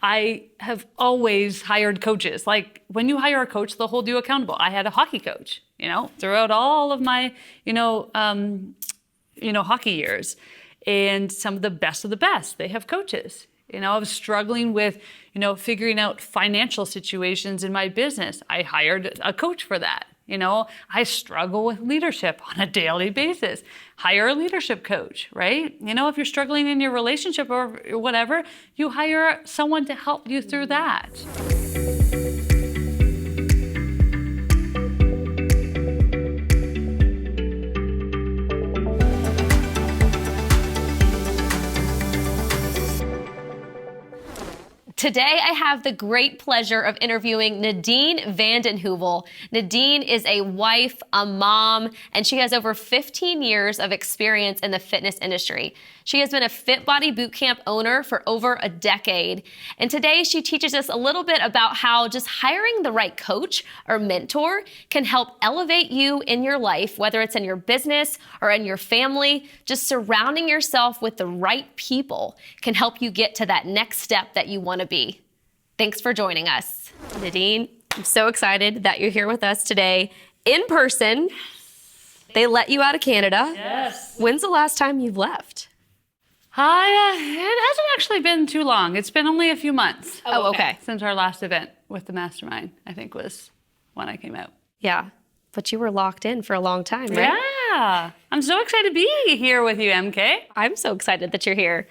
I have always hired coaches. Like when you hire a coach, they'll hold you accountable. I had a hockey coach, throughout all of my, hockey years, and some of the best, they have coaches. I was struggling with, figuring out financial situations in my business. I hired a coach for that. I struggle with leadership on a daily basis. Hire a leadership coach, right? If you're struggling in your relationship or whatever, you hire someone to help you through that. Today, I have the great pleasure of interviewing Nadine VandenHeuvel. Nadine is a wife, a mom, and she has over 15 years of experience in the fitness industry. She has been a Fit Body Bootcamp owner for over a decade. And today, she teaches us a little bit about how just hiring the right coach or mentor can help elevate you in your life, whether it's in your business or in your family. Just surrounding yourself with the right people can help you get to that next step that you want to be. Thanks for joining us. Nadine, I'm so excited that you're here with us today in person. They let you out of Canada. Yes. When's the last time you've left? It hasn't actually been too long. It's been only a few months. Oh, okay. Since our last event with the mastermind, I think was when I came out. Yeah, but you were locked in for a long time, right? Yeah. I'm so excited to be here with you, MK. I'm so excited that you're here.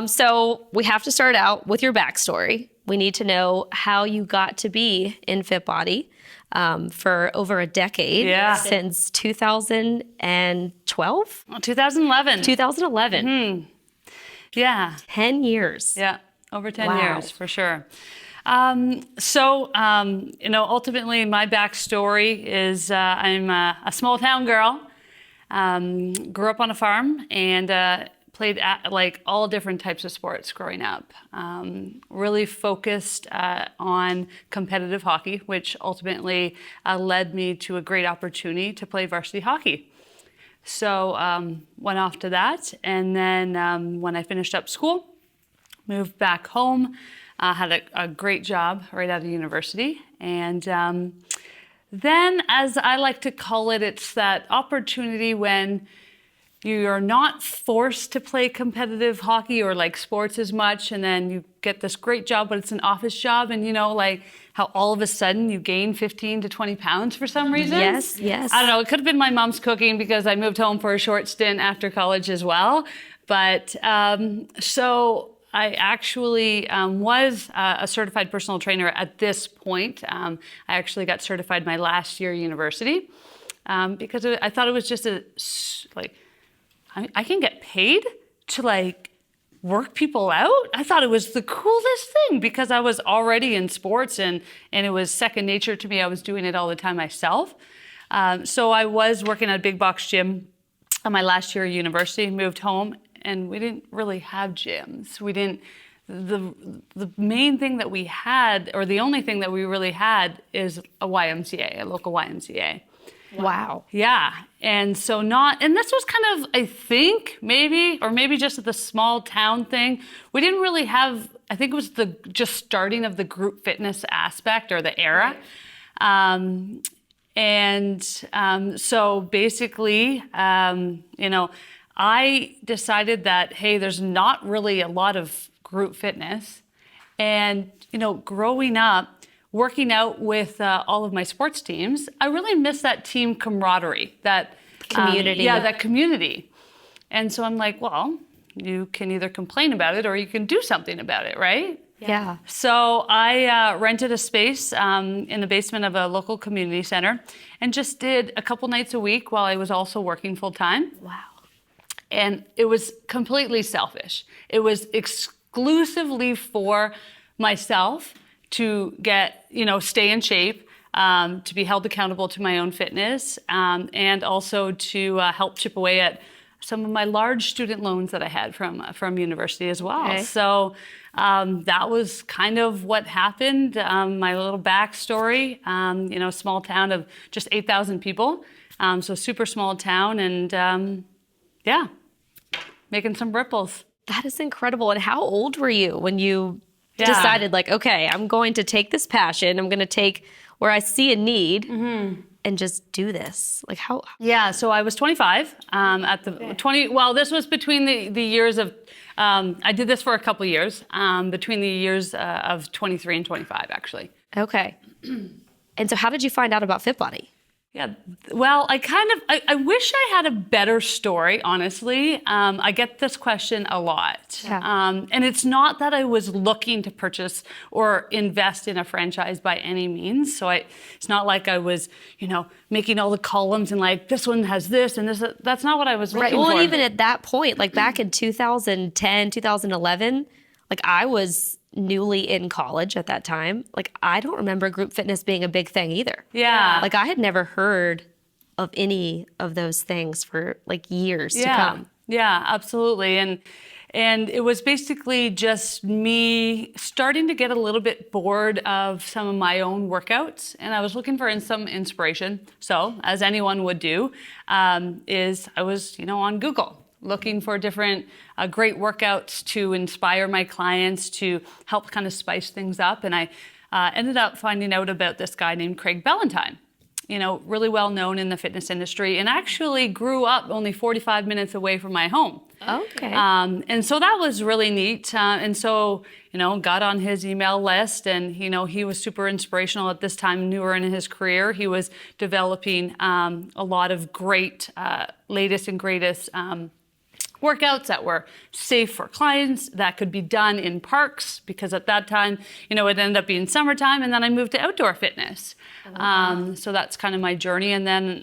So we have to start out with your backstory. We need to know how you got to be in Fit Body for over a decade, since 2012? 2011. 2011. Mm-hmm. Yeah. 10 years. Yeah, over 10 Wow. years for sure. Ultimately my backstory is I'm a small town girl, grew up on a farm and played like all different types of sports growing up. Really focused on competitive hockey, which ultimately led me to a great opportunity to play varsity hockey. So went off to that, and then when I finished up school, moved back home, had a great job right out of university, and then, as I like to call it, it's that opportunity when you're not forced to play competitive hockey or like sports as much, and then you get this great job, but it's an office job, and like how all of a sudden you gain 15 to 20 pounds for some reason. Yes. I don't know, it could have been my mom's cooking because I moved home for a short stint after college as well. But so I actually was a certified personal trainer at this point. I actually got certified my last year of university because I thought it was just I can get paid to work people out. I thought it was the coolest thing because I was already in sports and it was second nature to me. I was doing it all the time myself. So I was working at a big box gym on my last year of university, moved home, and we didn't really have gyms. The main thing that we had, or the only thing that we really had, is a YMCA, a local YMCA. Wow. Yeah. And so and this was kind of, I think, maybe just the small town thing. We didn't really have, I think it was the just starting of the group fitness aspect or the era. Right. So basically, I decided that, hey, there's not really a lot of group fitness. And, growing up, working out with all of my sports teams, I really miss that team camaraderie, that community. That community. And so I'm like, well, you can either complain about it or you can do something about it, right? Yeah. So I rented a space in the basement of a local community center and just did a couple nights a week while I was also working full time. Wow. And it was completely selfish. It was exclusively for myself to get, stay in shape, to be held accountable to my own fitness, and also to help chip away at some of my large student loans that I had from university as well. Okay. So that was kind of what happened. My little backstory, small town of just 8,000 people, so super small town, and making some ripples. That is incredible. And how old were you when you decided like, okay, I'm going to take this passion. I'm going to take where I see a need and just do this? Like how? Yeah, so I was 25 at the 20. Well, this was between the years of. I did this for a couple of years between the years of 23 and 25, actually. Okay. And so, how did you find out about FitBody? Yeah, well, I wish I had a better story, honestly. I get this question a lot. Yeah. And it's not that I was looking to purchase or invest in a franchise by any means. So it's not like I was, making all the columns and like, this one has this and this. That's not what I was looking for. Well, even at that point, like back in 2010, 2011, like I was newly in college at that time. Like I don't remember group fitness being a big thing either. Yeah. Like I had never heard of any of those things for like years to come. Yeah, absolutely. And it was basically just me starting to get a little bit bored of some of my own workouts, and I was looking for some inspiration. So, as anyone would do, I was, on Google, looking for different great workouts to inspire my clients, to help kind of spice things up. And I ended up finding out about this guy named Craig Valentine, really well known in the fitness industry, and actually grew up only 45 minutes away from my home. Okay. And so that was really neat. And so, got on his email list, and, he was super inspirational at this time, newer in his career. He was developing a lot of great, latest and greatest workouts that were safe for clients, that could be done in parks, because at that time, it ended up being summertime, and then I moved to outdoor fitness. So that's kind of my journey. And then,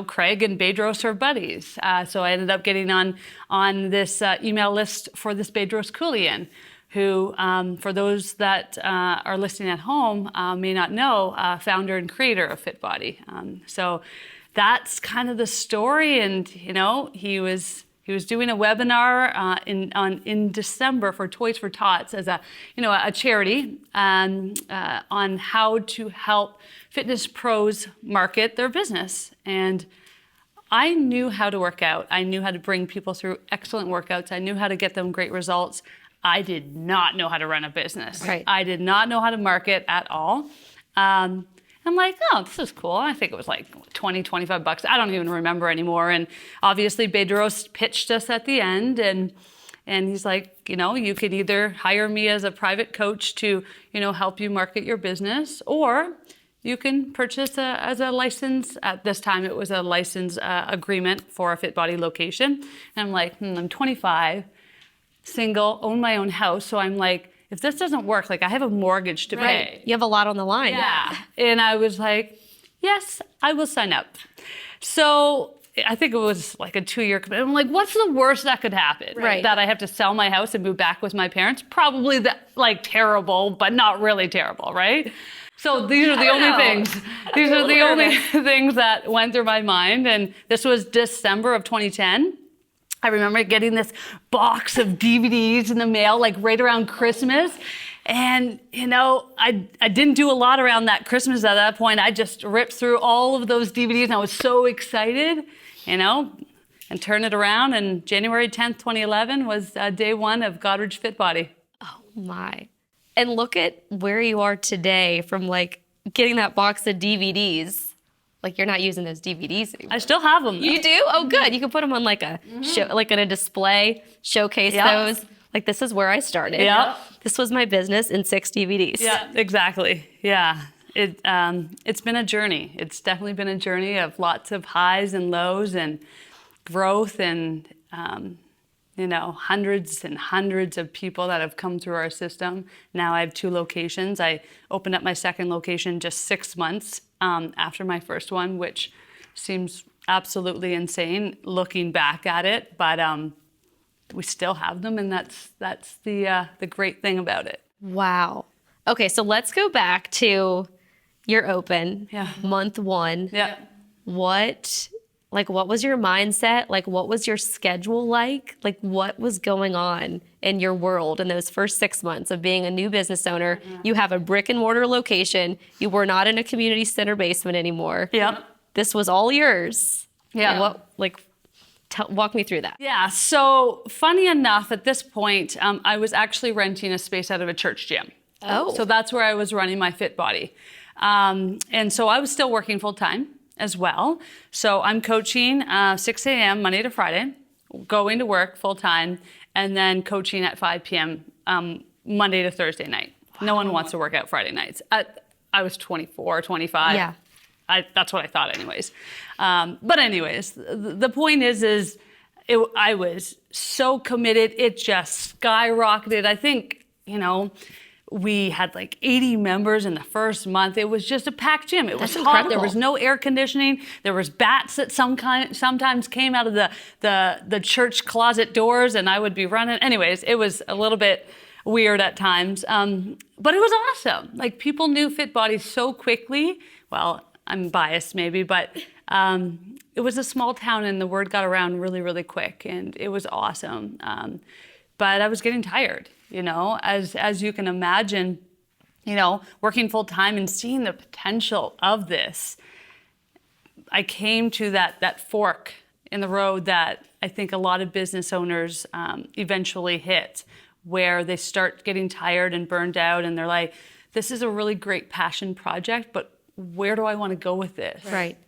Craig and Bedros are buddies. So I ended up getting on this email list for this Bedros Keuilian, who, for those that are listening at home, may not know, founder and creator of FitBody. So that's kind of the story. And, he was doing a webinar in December for Toys for Tots as a charity on how to help fitness pros market their business. And I knew how to work out. I knew how to bring people through excellent workouts. I knew how to get them great results. I did not know how to run a business. Right. I did not know how to market at all. I'm like, oh, this is cool. I think it was like $20-25. I don't even remember anymore. And obviously Bedros pitched us at the end, and he's like, you can either hire me as a private coach to, help you market your business, or you can purchase as a license. At this time, it was a license agreement for a FitBody location. And I'm like, I'm 25, single, own my own house. So I'm like, if this doesn't work, like I have a mortgage to pay. You have a lot on the line. Yeah. And I was like, yes, I will sign up. So I think it was like a 2-year commitment. I'm like, what's the worst that could happen? Right. That I have to sell my house and move back with my parents? Probably terrible, but not really terrible, right? So these are the only things. These are the only things that went through my mind. And this was December of 2010. I remember getting this box of DVDs in the mail, like right around Christmas. And, I didn't do a lot around that Christmas at that point. I just ripped through all of those DVDs, and I was so excited, and turned it around. And January 10th, 2011 was day one of Goddard's FitBody. Oh, my. And look at where you are today from, like, getting that box of DVDs. Like, you're not using those DVDs anymore. I still have them. You do? Oh, good. You can put them on like a show, like in a display, showcase those. Like, this is where I started. Yep. This was my business in 6 DVDs. Yeah, exactly. Yeah. It's been a journey. It's definitely been a journey of lots of highs and lows and growth and, hundreds and hundreds of people that have come through our system. Now I have 2 locations. I opened up my second location just 6 months after my first one, which seems absolutely insane looking back at it, but we still have them, and that's the great thing about it. Wow. Okay, so let's go back to your open, month 1. Yeah. What was your mindset? Like, what was your schedule like? Like, what was going on in your world in those first 6 months of being a new business owner? You have a brick and mortar location. You were not in a community center basement anymore. Yeah. This was all yours. Yeah. Walk me through that. Yeah, so funny enough, at this point, I was actually renting a space out of a church gym. Oh. So that's where I was running my Fit Body. And so I was still working full time as well. So I'm coaching 6 a.m. Monday to Friday, going to work full time, and then coaching at 5 p.m. Monday to Thursday night. Wow. No one wants to work out Friday nights. I was 24, 25. Yeah. That's what I thought anyways. But anyways, the point is I was so committed. It just skyrocketed. I think, we had like 80 members in the first month. It was just a packed gym. It was hot. There was no air conditioning. There was bats that sometimes came out of the church closet doors, and I would be running. Anyways, it was a little bit weird at times, but it was awesome. Like, people knew Fit Body so quickly. Well, I'm biased maybe, but it was a small town, and the word got around really, really quick, and it was awesome. But I was getting tired, as you can imagine, working full time and seeing the potential of this. I came to that fork in the road that I think a lot of business owners eventually hit, where they start getting tired and burned out, and they're like, this is a really great passion project, but where do I want to go with this? Right.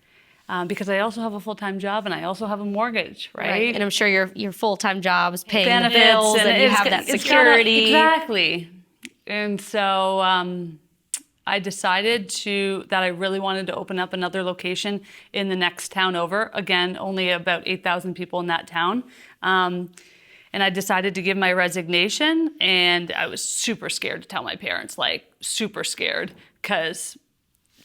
Because I also have a full-time job and I also have a mortgage, right? And I'm sure your full-time job is paying benefits, the bills, and you have that security. Exactly. And so I decided that I really wanted to open up another location in the next town over. Again, only about 8,000 people in that town. And I decided to give my resignation, and I was super scared to tell my parents, like super scared, because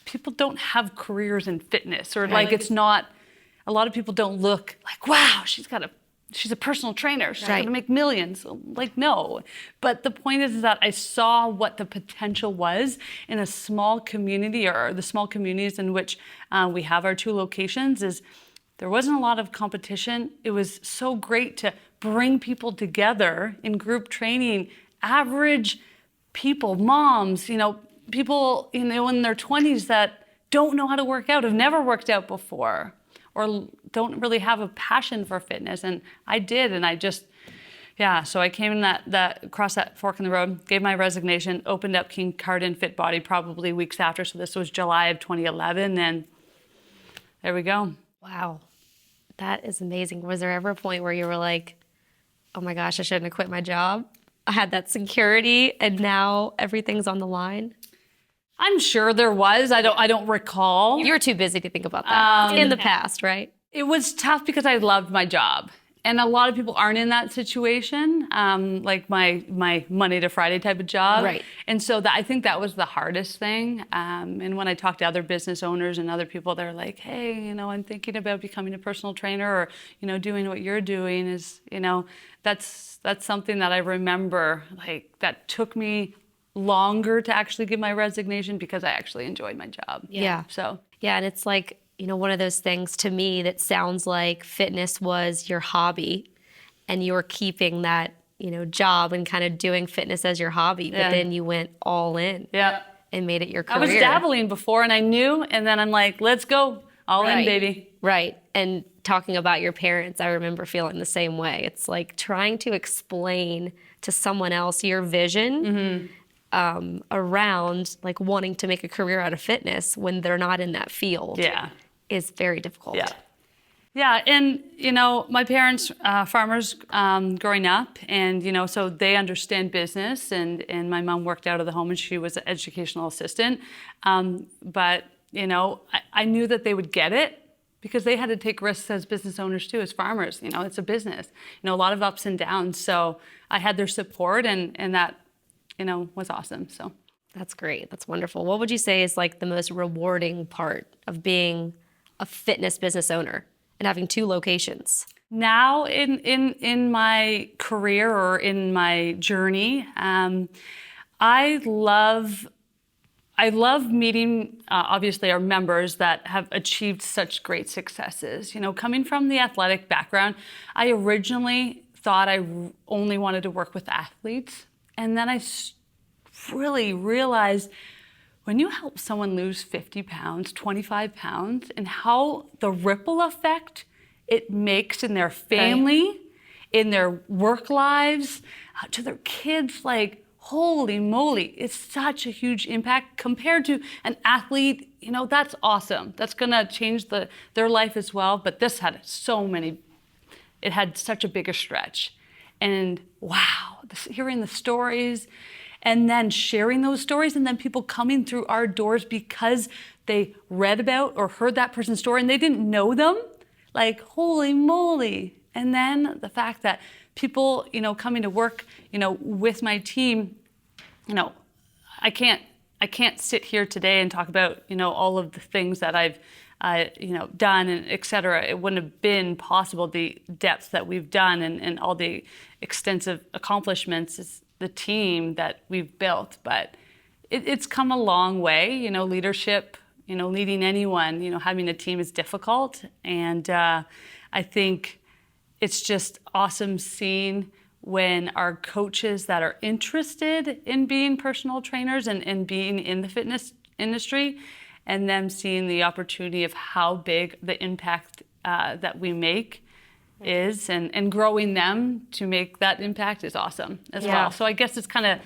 people don't have careers in fitness, or like it's not, a lot of people don't look like, wow, she's a personal trainer, she's gonna make millions. Like, no. But the point is that I saw what the potential was in a small community, or the small communities in which we have our 2 locations. Is there wasn't a lot of competition. It was so great to bring people together in group training, average people, moms, people, in their 20s that don't know how to work out, have never worked out before, or don't really have a passion for fitness. And I did, and I just, so I came in across that fork in the road, gave my resignation, opened up Keuilian Fit Body probably weeks after. So this was July of 2011, and there we go. Wow. That is amazing. Was there ever a point where you were like, oh my gosh, I shouldn't have quit my job? I had that security, and now everything's on the line? I'm sure there was. I don't recall. You were too busy to think about that in the past, right? It was tough because I loved my job. And a lot of people aren't in that situation, like my Monday to Friday type of job. Right. And so I think that was the hardest thing. And when I talk to other business owners and other people, they're like, hey, I'm thinking about becoming a personal trainer, or, doing what you're doing is, that's something that I remember, like, that took me longer to actually give my resignation because I actually enjoyed my job. Yeah. So. Yeah, and it's like, one of those things to me that sounds like fitness was your hobby, and you were keeping that, job and kind of doing fitness as your hobby, but then you went all in and made it your career. I was dabbling before, and I knew, and then I'm like, let's go, all in, baby. Right. And talking about your parents, I remember feeling the same way. It's like trying to explain to someone else your vision around like wanting to make a career out of fitness when they're not in that field. Is very difficult. Yeah, and my parents, farmers growing up, and so they understand business, and my mom worked out of the home, and she was an educational assistant. But I knew that they would get it, because they had to take risks as business owners too, as farmers. It's a business. A lot of ups and downs. So I had their support, and that was awesome. So that's great. That's wonderful. What would you say is like the most rewarding part of being a fitness business owner and having 2 locations? Now in my career, or in my journey, I love meeting obviously our members that have achieved such great successes. Coming from the athletic background, I originally thought I only wanted to work with athletes, and then I really realized, when you help someone lose 50 pounds, 25 pounds, and how the ripple effect it makes in their family, in their work lives, to their kids, like, holy moly, it's such a huge impact compared to an athlete. That's awesome. That's gonna change their life as well. But this had it had such a bigger stretch. And wow, hearing the stories and then sharing those stories, and then people coming through our doors because they read about or heard that person's story and they didn't know them, like, holy moly. And then the fact that people, coming to work, with my team, I can't sit here today and talk about, all of the things that I've, done and et cetera. It wouldn't have been possible, the depth that we've done and all the extensive accomplishments, is the team that we've built. But it's come a long way, leadership, leading anyone, having a team is difficult. And I think it's just awesome seeing when our coaches that are interested in being personal trainers and being in the fitness industry, and them seeing the opportunity of how big the impact that we make is, and growing them to make that impact is awesome as well. So I guess it's kind of,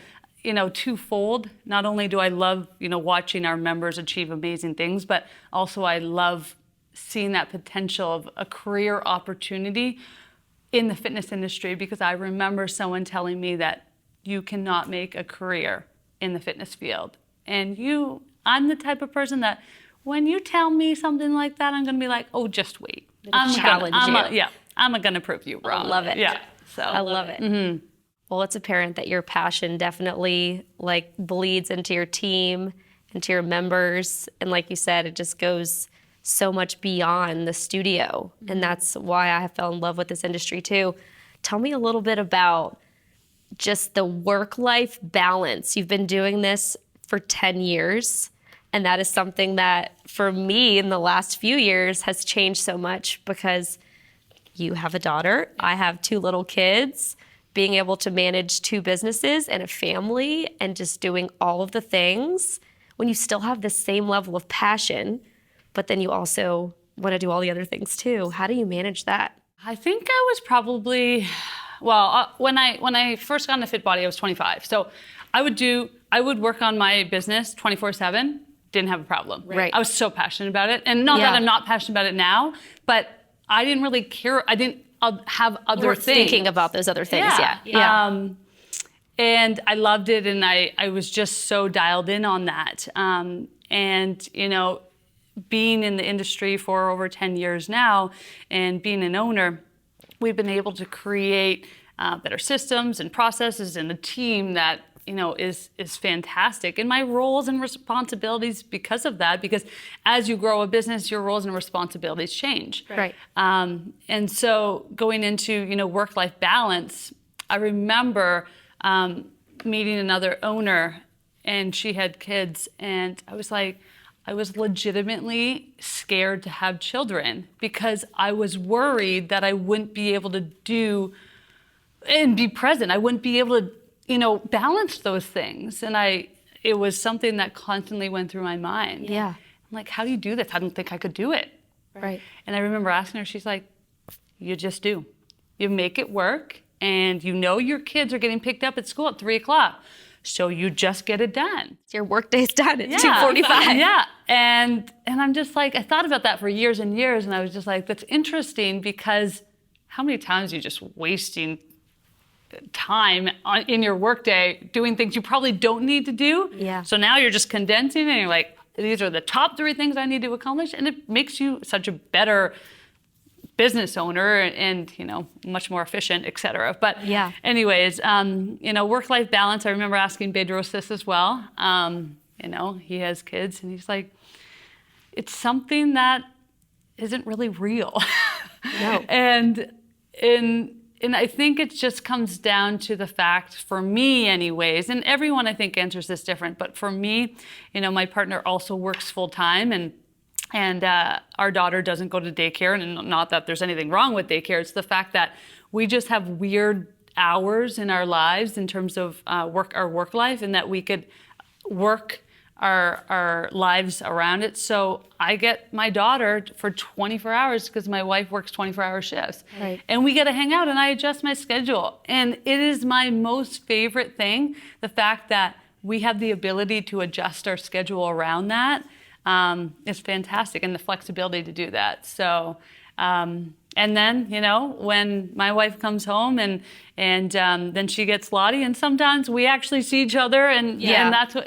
twofold. Not only do I love, watching our members achieve amazing things, but also I love seeing that potential of a career opportunity in the fitness industry, because I remember someone telling me that you cannot make a career in the fitness field. And I'm the type of person that when you tell me something like that, I'm going to be like, oh, just wait. I'm going to prove you wrong. I love it. Yeah. So I love it. Mm-hmm. Well, it's apparent that your passion definitely bleeds into your team, into your members. And like you said, it just goes so much beyond the studio. And that's why I fell in love with this industry too. Tell me a little bit about just the work-life balance. You've been doing this for 10 years. And that is something that for me in the last few years has changed so much, because you have a daughter, I have 2 little kids. Being able to manage 2 businesses and a family and just doing all of the things when you still have the same level of passion, but then you also want to do all the other things too. How do you manage that? I think I was probably, when I first got into Fit Body, I was 25. So I would work on my business 24/7, didn't have a problem. Right. I was so passionate about it. And not that I'm not passionate about it now, but I didn't really care. I didn't have other things. Thinking about those other things, yeah. And I loved it, and I was just so dialed in on that. And, being in the industry for over 10 years now and being an owner, we've been able to create better systems and processes and a team that, is fantastic. And my roles and responsibilities because of that, because as you grow a business, your roles and responsibilities change. Right. And so going into, work-life balance, I remember meeting another owner, and she had kids, and I was legitimately scared to have children because I was worried that I wouldn't be able to do and be present. I wouldn't be able to, balance those things. And it was something that constantly went through my mind. Yeah. I'm like, how do you do this? I don't think I could do it. Right. And I remember asking her, she's like, you just do. You make it work, and your kids are getting picked up at school at 3:00. So you just get it done. Your workday's done at 2:45. Yeah. And I'm just like, I thought about that for years and years, and I was just like, that's interesting, because how many times are you just wasting time in your workday doing things you probably don't need to do? Yeah. So now you're just condensing, and you're like, these are the top 3 things I need to accomplish, and it makes you such a better business owner and much more efficient, et cetera. But anyways, work-life balance, I remember asking Bedros this as well. He has kids, and he's like, it's something that isn't really real. No. And I think it just comes down to the fact, for me anyways, and everyone I think answers this different, but for me, my partner also works full-time, and our daughter doesn't go to daycare, and not that there's anything wrong with daycare. It's the fact that we just have weird hours in our lives in terms of our work life, and that we could work our lives around it. So I get my daughter for 24 hours because my wife works 24-hour shifts. Right. And we get to hang out and I adjust my schedule. And it is my most favorite thing, the fact that we have the ability to adjust our schedule around that. It's fantastic, and the flexibility to do that. So, and then, when my wife comes home and then she gets Lottie, and sometimes we actually see each other, and that's what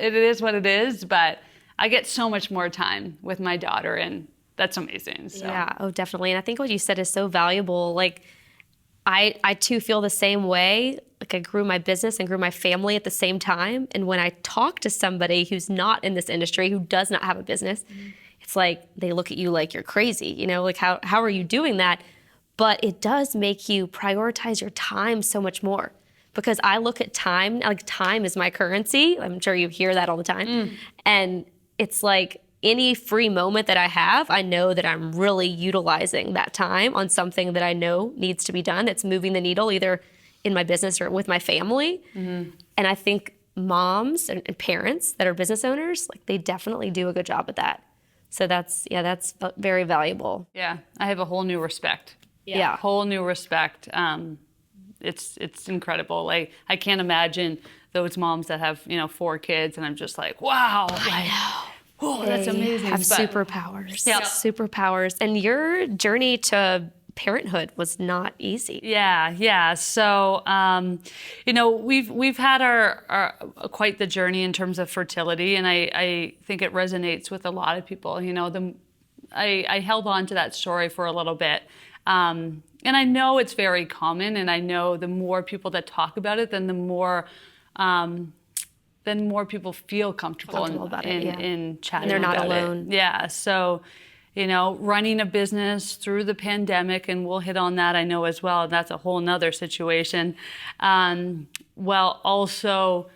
it is. But I get so much more time with my daughter, and that's amazing. So. Yeah, oh, definitely. And I think what you said is so valuable. Like, I too feel the same way. Like, I grew my business and grew my family at the same time. And when I talk to somebody who's not in this industry, who does not have a business, it's like they look at you like you're crazy. Like, how are you doing that? But it does make you prioritize your time so much more, because I look at time, like time is my currency. I'm sure you hear that all the time. And it's like any free moment that I have, I know that I'm really utilizing that time on something that I know needs to be done. That's moving the needle either in my business or with my family. And I think moms and parents that are business owners, like, they definitely do a good job at that. So that's very valuable. Yeah, I have a whole new respect. Yeah. Whole new respect. It's incredible. Like, I can't imagine those moms that have, 4 kids, and I'm just like, wow. I know. Oh, that's amazing. Have superpowers. Yeah. Superpowers. And your journey to parenthood was not easy. Yeah. So, we've had our quite the journey in terms of fertility, and I think it resonates with a lot of people. I held on to that story for a little bit. And I know it's very common, and I know the more people that talk about it, then the more people feel comfortable about it, in chatting and they're not about alone. it. Yeah. So, running a business through the pandemic, and we'll hit on that, I know, as well. That's a whole nother situation. While also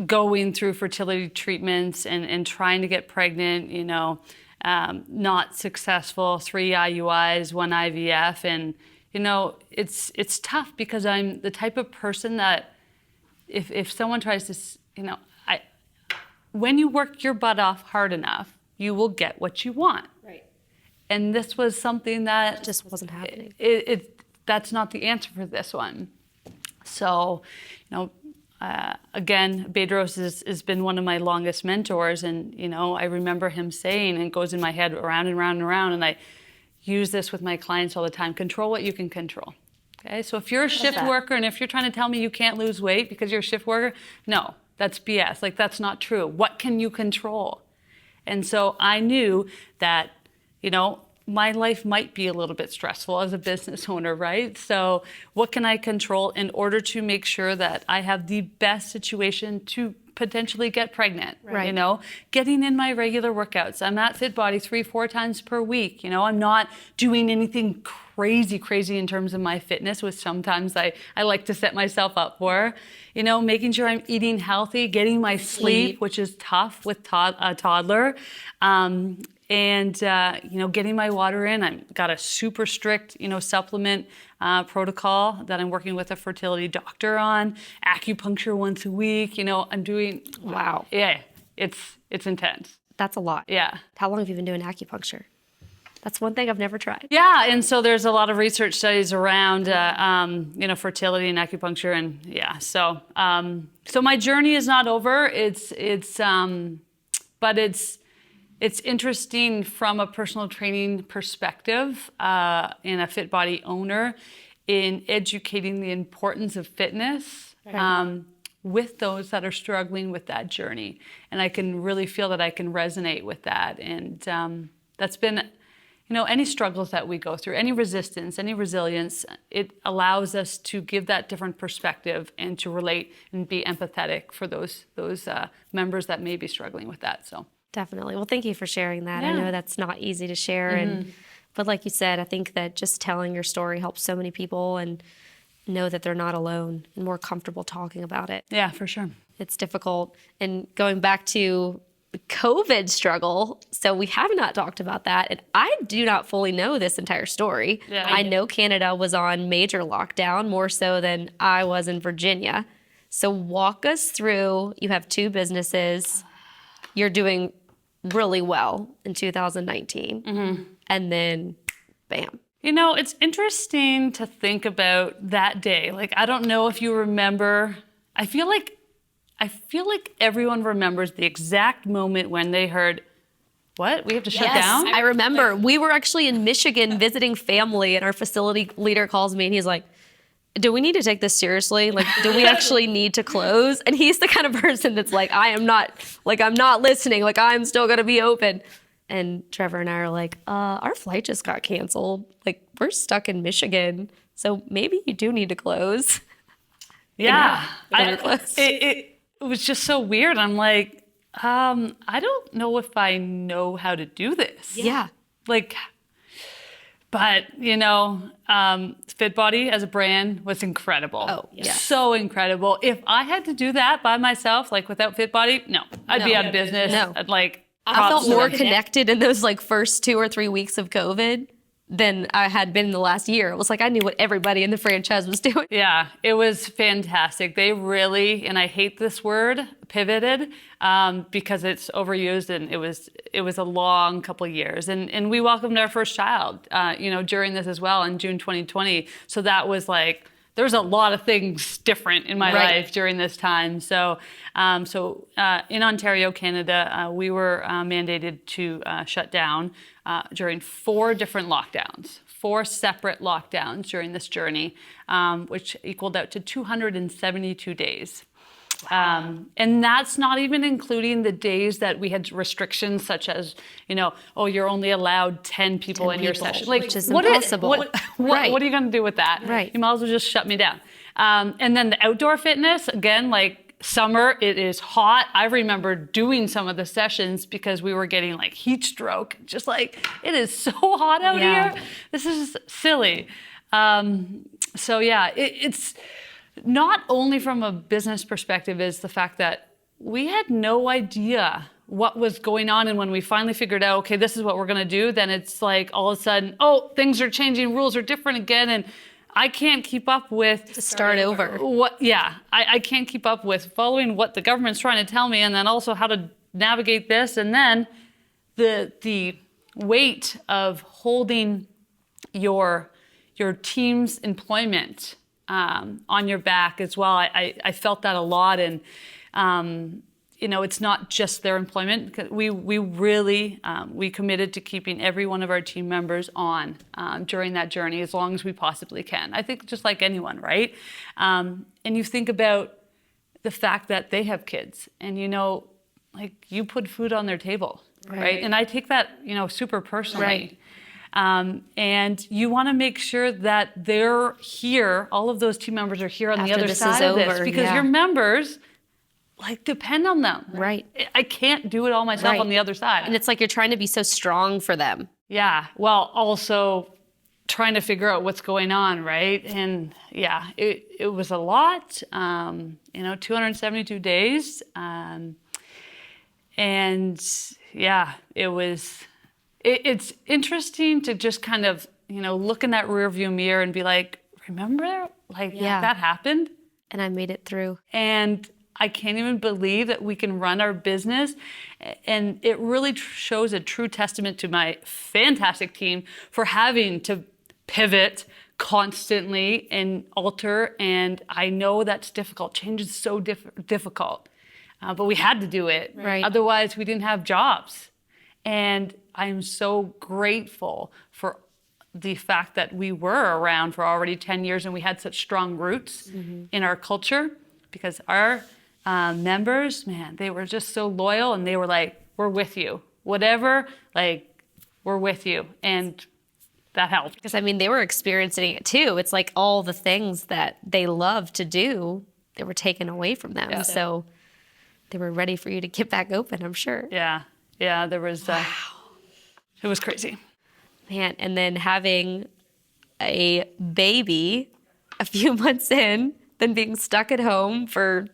going through fertility treatments and trying to get pregnant, not successful, 3 IUIs, 1 IVF. And, it's tough, because I'm the type of person that if someone tries to, when you work your butt off hard enough, you will get what you want. Right. And this was something that Just wasn't happening. That's not the answer for this one. So, again, Bedros has been one of my longest mentors, and I remember him saying, and it goes in my head around and around and around, and I use this with my clients all the time: control what you can control. Okay, so if you're a shift worker, and if you're trying to tell me you can't lose weight because you're a shift worker, no, that's BS. Like, that's not true. What can you control? And so I knew that, my life might be a little bit stressful as a business owner, right? So what can I control in order to make sure that I have the best situation to potentially get pregnant? Right. Getting in my regular workouts. I'm at Fit Body 3-4 times per week. I'm not doing anything crazy in terms of my fitness, which sometimes I like to set myself up for. Making sure I'm eating healthy, getting my sleep, which is tough with a toddler. And getting my water in. I've got a super strict, supplement protocol that I'm working with a fertility doctor on. Acupuncture once a week. I'm doing. Wow. Yeah, it's intense. That's a lot. Yeah. How long have you been doing acupuncture? That's one thing I've never tried. Yeah, and so there's a lot of research studies around, fertility and acupuncture, and yeah. So my journey is not over. But it's interesting from a personal training perspective, and a Fit Body owner, in educating the importance of fitness with those that are struggling with that journey. And I can really feel that I can resonate with that. And that's been, any struggles that we go through, any resistance, any resilience, it allows us to give that different perspective and to relate and be empathetic for those members that may be struggling with that. So. Definitely. Well, thank you for sharing that. Yeah. I know that's not easy to share. But like you said, I think that just telling your story helps so many people, and know that they're not alone and more comfortable talking about it. Yeah, for sure. It's difficult. And going back to the COVID struggle, so we have not talked about that. And I do not fully know this entire story. Yeah, I know Canada was on major lockdown, more so than I was in Virginia. So walk us through, you have 2 businesses. you're doing really well in 2019. Mm-hmm. And then, bam. You know, it's interesting to think about that day. Like, I don't know if you remember. I feel like everyone remembers the exact moment when they heard, what? We have to shut down? I remember. We were actually in Michigan visiting family, and our facility leader calls me, and he's like, do we need to take this seriously? Like, do we actually need to close? And he's the kind of person that's like, I'm not listening. Like, I'm still going to be open. And Trevor and I are like, our flight just got canceled. Like, we're stuck in Michigan. So maybe you do need to close. Yeah. It was just so weird. I'm like, I don't know if I know how to do this. Yeah. Like, but, you know, FitBody as a brand was incredible. Oh, yeah. So incredible. If I had to do that by myself, like without FitBody, no, I'd be out of business. No. I'd like, I felt more connected in those like first 2 or 3 weeks of COVID than I had been in the last year. It was like I knew what everybody in the franchise was doing. Yeah, it was fantastic. They really, and I hate this word, pivoted, because it's overused, and it was a long couple of years. And we welcomed our first child, you know, during this as well in June 2020. So that was like, there's a lot of things different in my life during this time. So, in Ontario, Canada, we were mandated to shut down during 4 different lockdowns, 4 separate lockdowns during this journey, which equaled out to 272 days. And that's not even including the days that we had restrictions, such as, you know, oh, you're only allowed 10 people in your session. Like, which is impossible. What are you going to do with that? Right. You might as well just shut me down. And then the outdoor fitness, again, like summer, it is hot. I remember doing some of the sessions because we were getting like heat stroke. Just like, it is so hot out here. This is silly. So yeah, it's not only from a business perspective is the fact that we had no idea what was going on. And when we finally figured out, okay, this is what we're going to do, then it's like all of a sudden, oh, things are changing, rules are different again. And I can't keep up with To start over. I can't keep up with following what the government's trying to tell me, and then also how to navigate this. And then the weight of holding your team's employment on your back as well. I felt that a lot, and you know, it's not just their employment. We really we committed to keeping every one of our team members on during that journey as long as we possibly can. I think just like anyone, right? And you think about the fact that they have kids, and you know, like you put food on their table, right? And I take that, you know, super personally. Right. And you want to make sure that they're here, all of those team members are here on the other side of this, because your members like depend on them. Right. I can't do it all myself on the other side. And it's like you're trying to be so strong for them. Yeah. Well, also trying to figure out what's going on, right? And yeah, it was a lot, you know, 272 days. And yeah, it's interesting to just kind of, you know, look in that rearview mirror and be like, remember, like that happened? And I made it through. And I can't even believe that we can run our business. And it really shows a true testament to my fantastic team for having to pivot constantly and alter. And I know that's difficult. Change is so difficult. But we had to do it. Right. Otherwise, we didn't have jobs. And I'm so grateful for the fact that we were around for already 10 years and we had such strong roots in our culture, because our members, man, they were just so loyal, and they were like, we're with you. Whatever, like, we're with you. And that helped. Because, I mean, they were experiencing it too. It's like all the things that they love to do, they were taken away from them. Yeah. So they were ready for you to get back open, I'm sure. Yeah. Yeah, there was, it was crazy. Man, and then having a baby a few months in, then being stuck at home for,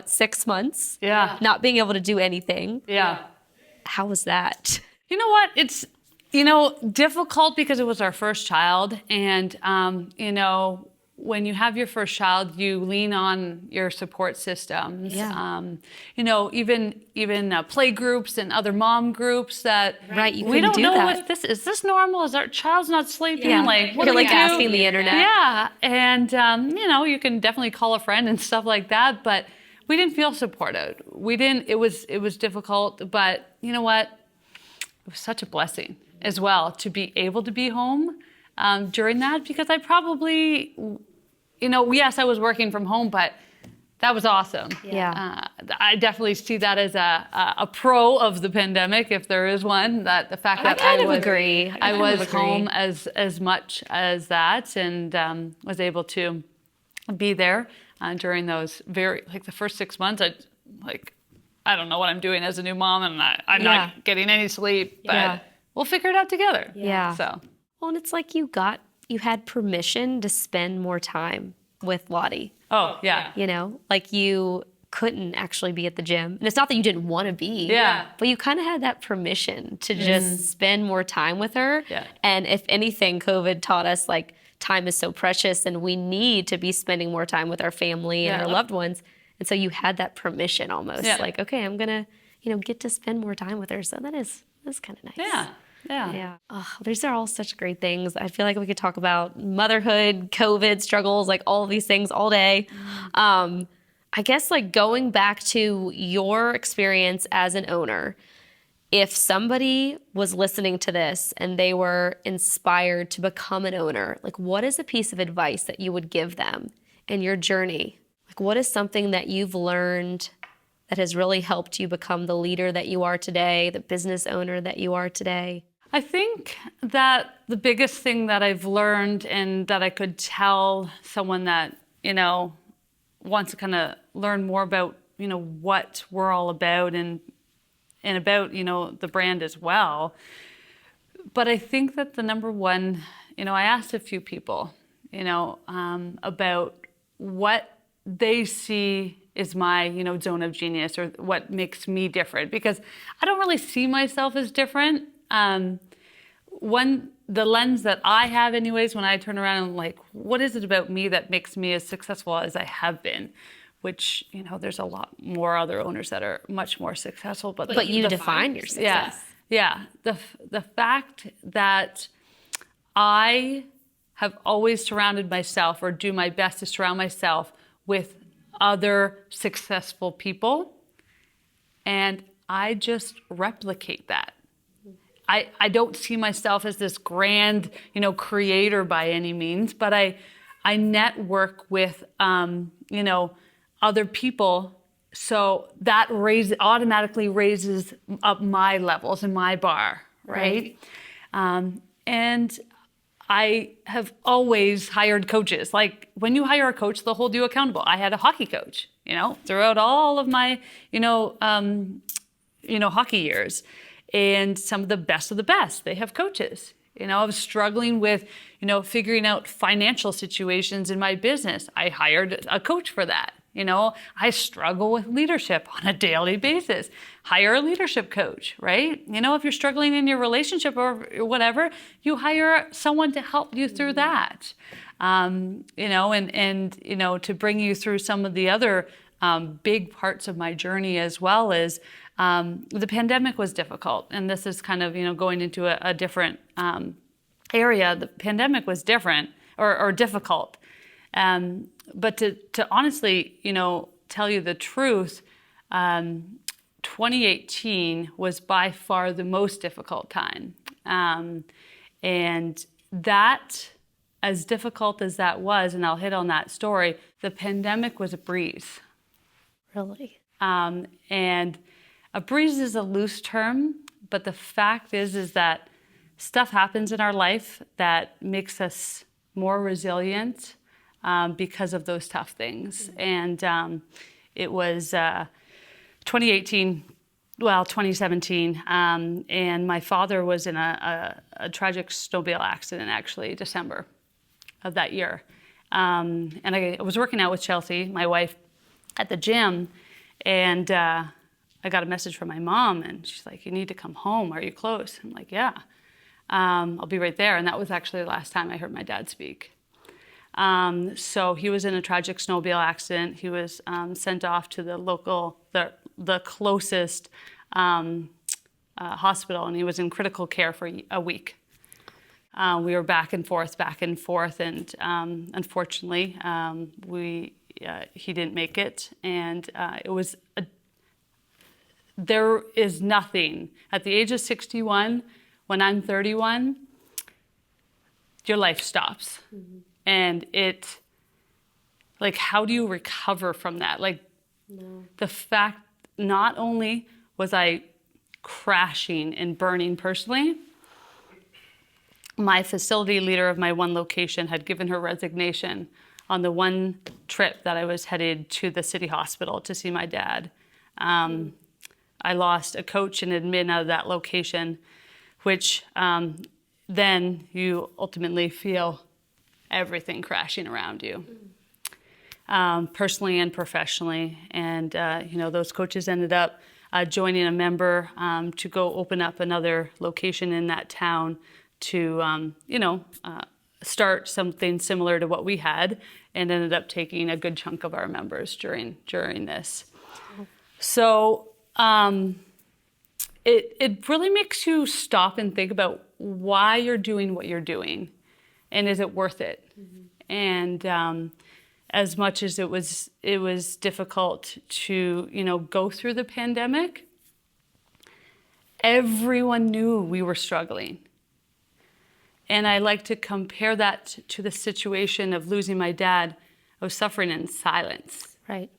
6 months? Yeah. Not being able to do anything. Yeah. How was that? You know what? It's, you know, difficult because it was our first child. And, you know, when you have your first child, you lean on your support systems. Yeah. Even play groups and other mom groups that You we couldn't don't do know that. what this is. This normal? Is our child's not sleeping? Yeah. Like, what You're do we like do? asking the internet. Yeah, and you can definitely call a friend and stuff like that, but we didn't feel supported. We didn't. It was difficult, but you know what? It was such a blessing as well to be able to be home during that, because I probably, yes, I was working from home, but that was awesome. Yeah. I definitely see that as a pro of the pandemic, if there is one. That the fact that I kind of agree. I was home as much as that, and was able to be there during those the first 6 months. I don't know what I'm doing as a new mom, and I'm not getting any sleep, but we'll figure it out together. Yeah. So. Well, and it's like you had permission to spend more time with Lottie. Oh, yeah. Like you couldn't actually be at the gym. And it's not that you didn't want to be. Yeah. But you kind of had that permission to just spend more time with her. Yeah. And if anything, COVID taught us like time is so precious and we need to be spending more time with our family and our loved ones. And so you had that permission almost. Yeah. Like, okay, I'm going to, get to spend more time with her. So that's kind of nice. Yeah. Yeah. Oh, these are all such great things. I feel like we could talk about motherhood, COVID struggles, like all of these things all day. I guess like going back to your experience as an owner, if somebody was listening to this and they were inspired to become an owner, like what is a piece of advice that you would give them in your journey? Like what is something that you've learned that has really helped you become the leader that you are today, the business owner that you are today? I think that the biggest thing that I've learned and that I could tell someone that, wants to kind of learn more about, what we're all about and about, the brand as well. But I think that the number one, I asked a few people, about what they see is my, zone of genius or what makes me different, because I don't really see myself as different. The lens that I have anyways, when I turn around and like, what is it about me that makes me as successful as I have been? Which, there's a lot more other owners that are much more successful. But you define your success. Yeah. The fact that I have always surrounded myself, or do my best to surround myself with other successful people, and I just replicate that. I don't see myself as this grand, creator by any means, but I network with, other people, so that automatically raises up my levels and my bar, right? And I have always hired coaches. Like when you hire a coach, they'll hold you accountable. I had a hockey coach, throughout all of my, hockey years. And some of the best, they have coaches. I was struggling with, figuring out financial situations in my business. I hired a coach for that. I struggle with leadership on a daily basis. Hire a leadership coach, right? If you're struggling in your relationship or whatever, you hire someone to help you through that. And to bring you through some of the other big parts of my journey, as well as the pandemic was difficult. And this is kind of, going into a different area. The pandemic was different or difficult. But to honestly, tell you the truth, 2018 was by far the most difficult time. And that, as difficult as that was, and I'll hit on that story, the pandemic was a breeze. Really? And a breeze is a loose term, but the fact is that stuff happens in our life that makes us more resilient because of those tough things. And it was 2017, and my father was in a tragic snowmobile accident, actually, December of that year. And I was working out with Chelsea, my wife, at the gym, and I got a message from my mom, and she's like, "You need to come home. Are you close?" I'm like, "Yeah, I'll be right there." And that was actually the last time I heard my dad speak. So he was in a tragic snowmobile accident. He was sent off to the closest hospital, and he was in critical care for a week. We were back and forth, and unfortunately, he didn't make it. And there is nothing at the age of 61. When I'm 31, your life stops, and how do you recover from that? The fact, not only was I crashing and burning personally, my facility leader of my one location had given her resignation on the one trip that I was headed to the city hospital to see my dad. I lost a coach and admin out of that location, which then you ultimately feel everything crashing around you, personally and professionally. And, those coaches ended up joining a member to go open up another location in that town to, start something similar to what we had, and ended up taking a good chunk of our members during this. So it really makes you stop and think about why you're doing what you're doing, and is it worth it? And as much as it was difficult to go through the pandemic, everyone knew we were struggling. And I like to compare that to the situation of losing my dad. I was suffering in silence. Right.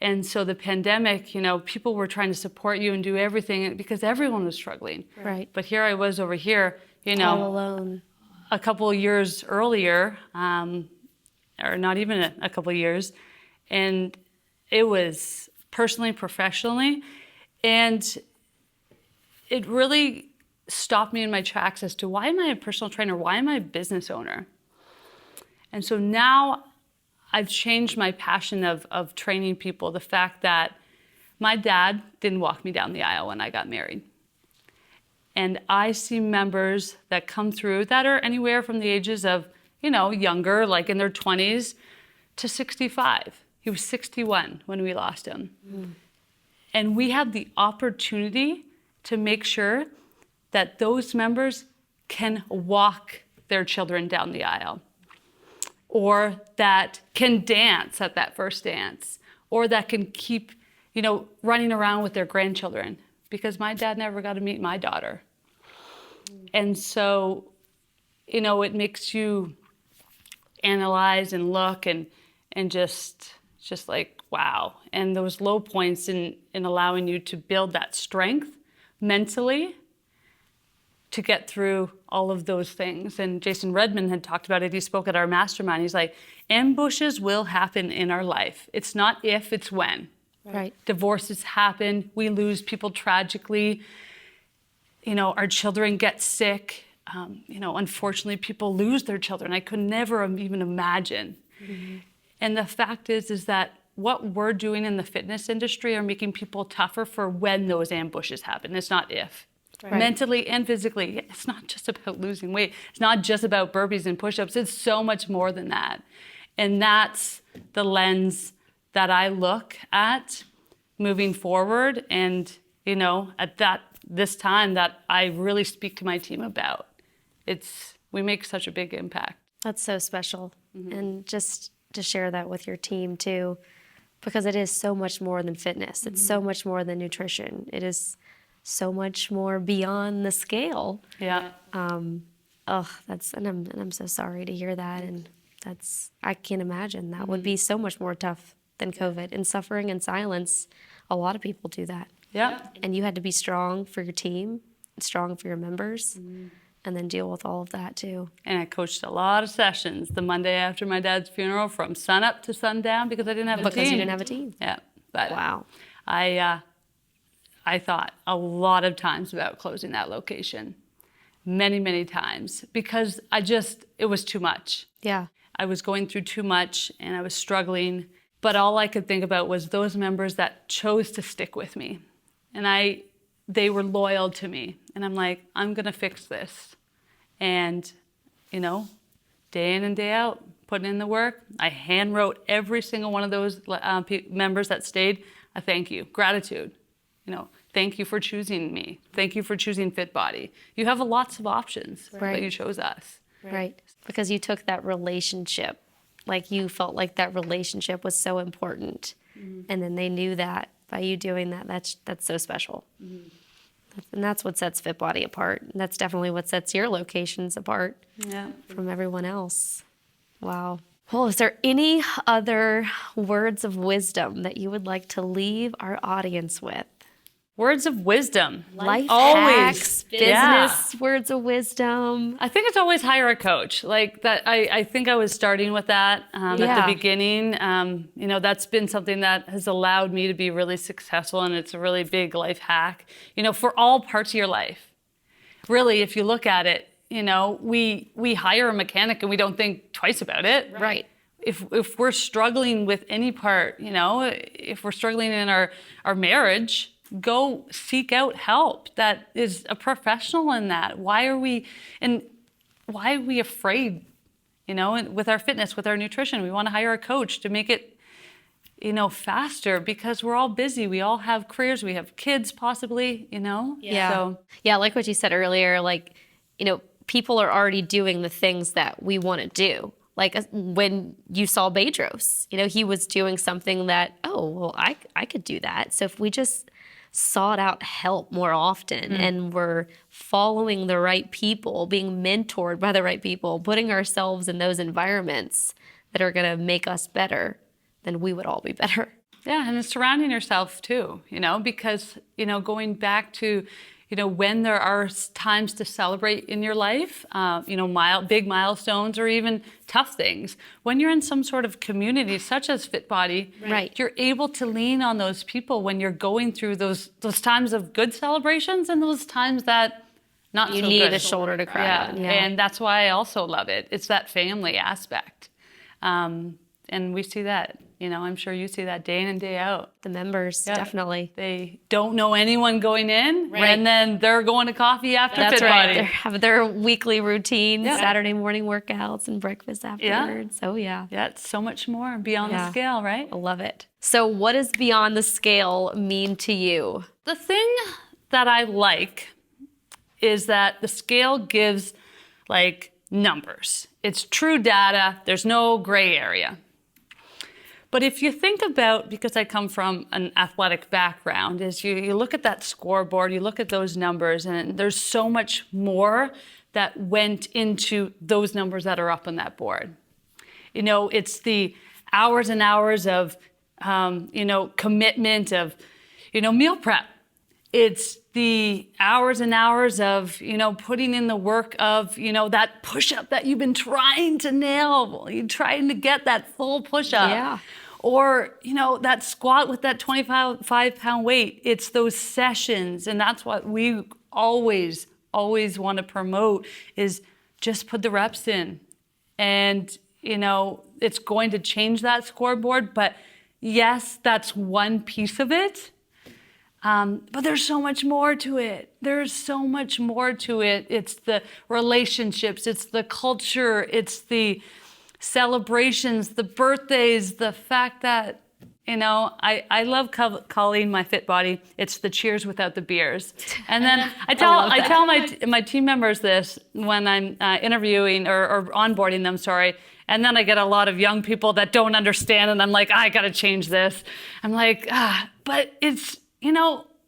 And so the pandemic, people were trying to support you and do everything because everyone was struggling. Right. But here I was over here, all alone. A couple of years earlier, or not even a couple of years, and it was personally, professionally, and it really stopped me in my tracks as to why am I a personal trainer? Why am I a business owner? And so now I've changed my passion of training people. The fact that my dad didn't walk me down the aisle when I got married. And I see members that come through that are anywhere from the ages of, younger, like in their 20s, to 65. He was 61 when we lost him. And we have the opportunity to make sure that those members can walk their children down the aisle, or that can dance at that first dance, or that can keep, running around with their grandchildren, because my dad never got to meet my daughter. And so, it makes you analyze and look and just like, wow. And those low points in allowing you to build that strength mentally to get through all of those things. And Jason Redman had talked about it. He spoke at our mastermind. He's like, ambushes will happen in our life. It's not if, it's when. Right. Divorces happen. We lose people tragically. Our children get sick. Unfortunately, people lose their children. I could never even imagine. And the fact is that what we're doing in the fitness industry are making people tougher for when those ambushes happen. It's not if. Right. Mentally and physically. It's not just about losing weight. It's not just about burpees and push-ups. It's so much more than that. And that's the lens that I look at moving forward. And, at this time that I really speak to my team about. We make such a big impact. That's so special. And just to share that with your team too, because it is so much more than fitness. It's so much more than nutrition. It is so much more beyond the scale. Yeah. And I'm so sorry to hear that. And I can't imagine that would be so much more tough than COVID. And suffering in silence, a lot of people do that. Yeah. And you had to be strong for your team, strong for your members, and then deal with all of that too. And I coached a lot of sessions the Monday after my dad's funeral from sunup to sundown because I didn't have a team. Because you didn't have a team. Yeah. But wow. I thought a lot of times about closing that location. Many, many times. Because it was too much. Yeah. I was going through too much and I was struggling. But all I could think about was those members that chose to stick with me. And they were loyal to me. And I'm like, I'm going to fix this. And, day in and day out, putting in the work. I hand wrote every single one of those members that stayed a thank you, gratitude. Thank you for choosing me. Thank you for choosing Fit Body. You have lots of options, but you chose us. Right. Because you took that relationship, like you felt like that relationship was so important. And then they knew that by you doing that, that's so special. And that's what sets Fit Body apart. And that's definitely what sets your locations apart from everyone else. Wow. Well, is there any other words of wisdom that you would like to leave our audience with? Words of wisdom. Life always. hacks, business words of wisdom. I think it's always hire a coach. Like that, I think I was starting with that at the beginning. That's been something that has allowed me to be really successful, and it's a really big life hack. For all parts of your life. Really, if you look at it, we hire a mechanic and we don't think twice about it. Right. If we're struggling with any part, if we're struggling in our marriage, go seek out help that is a professional in that. Why are we afraid, with our fitness, with our nutrition? We want to hire a coach to make it, faster because we're all busy. We all have careers. We have kids possibly, Yeah. So. Yeah, like what you said earlier, people are already doing the things that we want to do. Like when you saw Bedros, he was doing something that, I could do that. So if we just sought out help more often and we're following the right people, being mentored by the right people, putting ourselves in those environments that are going to make us better, then we would all be better. Yeah, and it's surrounding yourself too, because, going back to, when there are times to celebrate in your life, big milestones or even tough things, when you're in some sort of community such as Fit Body, you're able to lean on those people when you're going through those times of good celebrations and those times that not you so need good. a shoulder to cry on. Yeah, and that's why I also love it. It's that family aspect. And we see that, I'm sure you see that day in and day out. The members, definitely. They don't know anyone going in, and then they're going to coffee after Fit Body. They have their weekly routine, Saturday morning workouts and breakfast afterwards. Oh, yeah. Yeah, it's so much more beyond the scale, right? I love it. So what does beyond the scale mean to you? The thing that I like is that the scale gives, numbers. It's true data. There's no gray area. But if you think about, because I come from an athletic background, is you look at that scoreboard, you look at those numbers, and there's so much more that went into those numbers that are up on that board. It's the hours and hours of, commitment of, meal prep. It's the hours and hours of, putting in the work of, that push-up that you've been trying to nail. You're trying to get that full push-up. Yeah. Or, that squat with that 25-pound weight. It's those sessions. And that's what we always want to promote is just put the reps in. And, it's going to change that scoreboard. But yes, that's one piece of it. But there's so much more to it. There's so much more to it. It's the relationships. It's the culture. It's the celebrations, the birthdays, the fact that, I love calling my Fit Body, it's the cheers without the beers. And then I tell my team members this when I'm interviewing or onboarding them, and then I get a lot of young people that don't understand, and I'm like, I gotta change this. I'm like, but it's,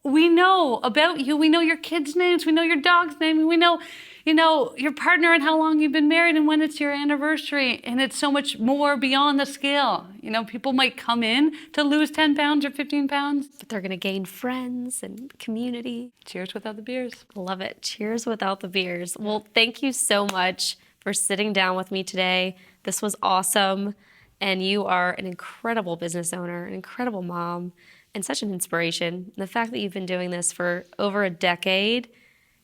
we know about you. We know your kids' names. We know your dog's name. We know, your partner and how long you've been married and when it's your anniversary. And it's so much more beyond the scale. People might come in to lose 10 pounds or 15 pounds. But they're going to gain friends and community. Cheers without the beers. Love it. Cheers without the beers. Well, thank you so much for sitting down with me today. This was awesome. And you are an incredible business owner, an incredible mom, and such an inspiration. And the fact that you've been doing this for over a decade,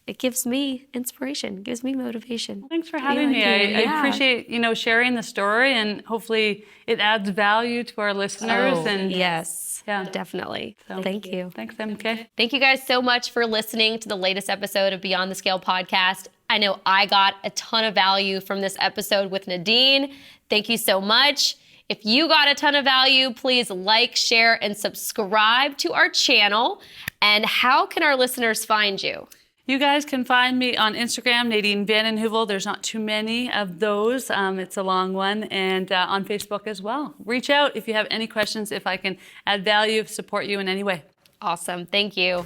it gives me inspiration, gives me motivation. Thanks for having me. I appreciate, sharing the story, and hopefully it adds value to our listeners. Yes, definitely. So, thank you. Thanks, MK. Thank you guys so much for listening to the latest episode of Beyond the Scale podcast. I know I got a ton of value from this episode with Nadine. Thank you so much. If you got a ton of value, please like, share, and subscribe to our channel. And how can our listeners find you? You guys can find me on Instagram, Nadine VandenHeuvel. There's not too many of those. It's a long one. And on Facebook as well. Reach out if you have any questions, if I can add value, support you in any way. Awesome. Thank you.